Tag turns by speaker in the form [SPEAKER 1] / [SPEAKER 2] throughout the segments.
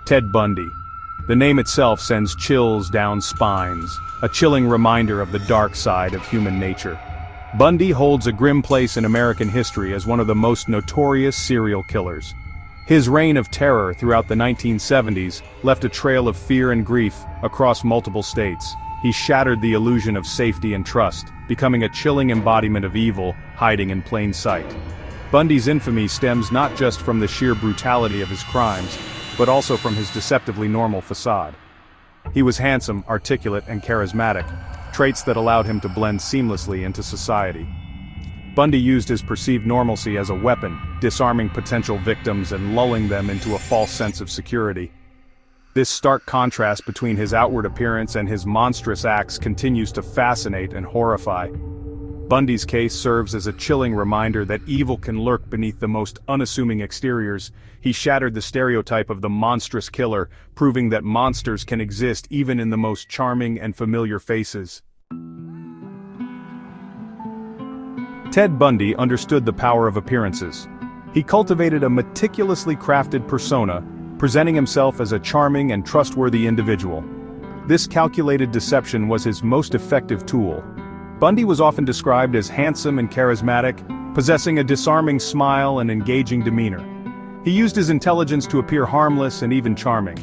[SPEAKER 1] Ted Bundy. The name itself sends chills down spines, a chilling reminder of the dark side of human nature. Bundy holds a grim place in American history as one of the most notorious serial killers. His reign of terror throughout the 1970s left a trail of fear and grief across multiple states. He shattered the illusion of safety and trust, becoming a chilling embodiment of evil hiding in plain sight. Bundy's infamy stems not just from the sheer brutality of his crimes, but also from his deceptively normal facade. He was handsome, articulate, and charismatic, traits that allowed him to blend seamlessly into society. Bundy used his perceived normalcy as a weapon, disarming potential victims and lulling them into a false sense of security. This stark contrast between his outward appearance and his monstrous acts continues to fascinate and horrify. Bundy's case serves as a chilling reminder that evil can lurk beneath the most unassuming exteriors. He shattered the stereotype of the monstrous killer, proving that monsters can exist even in the most charming and familiar faces. Ted Bundy understood the power of appearances. He cultivated a meticulously crafted persona, presenting himself as a charming and trustworthy individual. This calculated deception was his most effective tool. Bundy was often described as handsome and charismatic, possessing a disarming smile and engaging demeanor. He used his intelligence to appear harmless and even charming.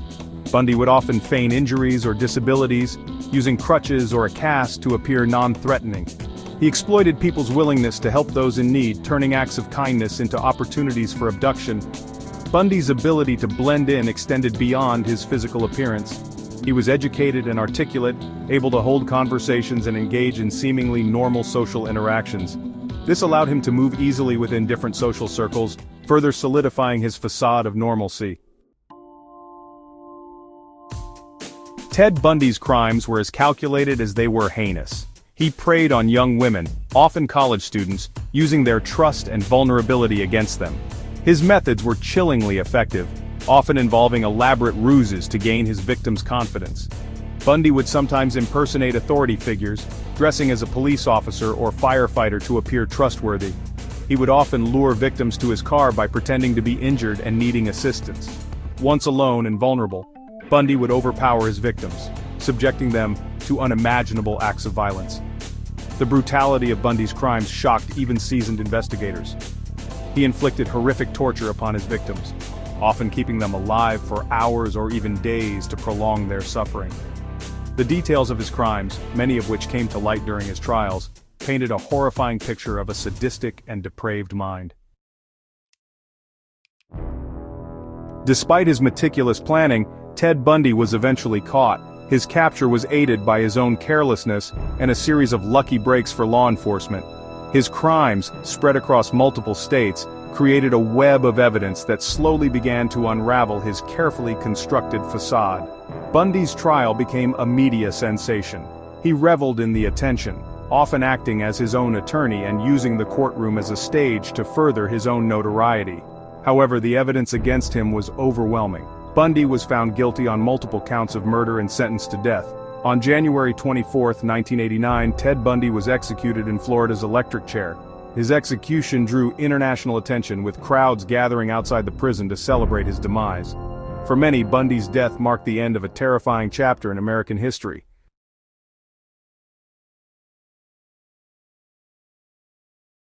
[SPEAKER 1] Bundy would often feign injuries or disabilities, using crutches or a cast to appear non-threatening. He exploited people's willingness to help those in need, turning acts of kindness into opportunities for abduction. Bundy's ability to blend in extended beyond his physical appearance. He was educated and articulate, able to hold conversations and engage in seemingly normal social interactions. This allowed him to move easily within different social circles, further solidifying his facade of normalcy. Ted Bundy's crimes were as calculated as they were heinous. He preyed on young women, often college students, using their trust and vulnerability against them. His methods were chillingly effective, often involving elaborate ruses to gain his victims' confidence. Bundy would sometimes impersonate authority figures, dressing as a police officer or firefighter to appear trustworthy. He would often lure victims to his car by pretending to be injured and needing assistance. Once alone and vulnerable, Bundy would overpower his victims, subjecting them to unimaginable acts of violence. The brutality of Bundy's crimes shocked even seasoned investigators. He inflicted horrific torture upon his victims, often keeping them alive for hours or even days to prolong their suffering. The details of his crimes, many of which came to light during his trials, painted a horrifying picture of a sadistic and depraved mind. Despite his meticulous planning, Ted Bundy was eventually caught. His capture was aided by his own carelessness and a series of lucky breaks for law enforcement. His crimes, spread across multiple states, created a web of evidence that slowly began to unravel his carefully constructed facade. Bundy's trial became a media sensation. He reveled in the attention, often acting as his own attorney and using the courtroom as a stage to further his own notoriety. However, the evidence against him was overwhelming. Bundy was found guilty on multiple counts of murder and sentenced to death. On January 24, 1989, Ted Bundy was executed in Florida's electric chair. His execution drew international attention, with crowds gathering outside the prison to celebrate his demise. For many, Bundy's death marked the end of a terrifying chapter in American history.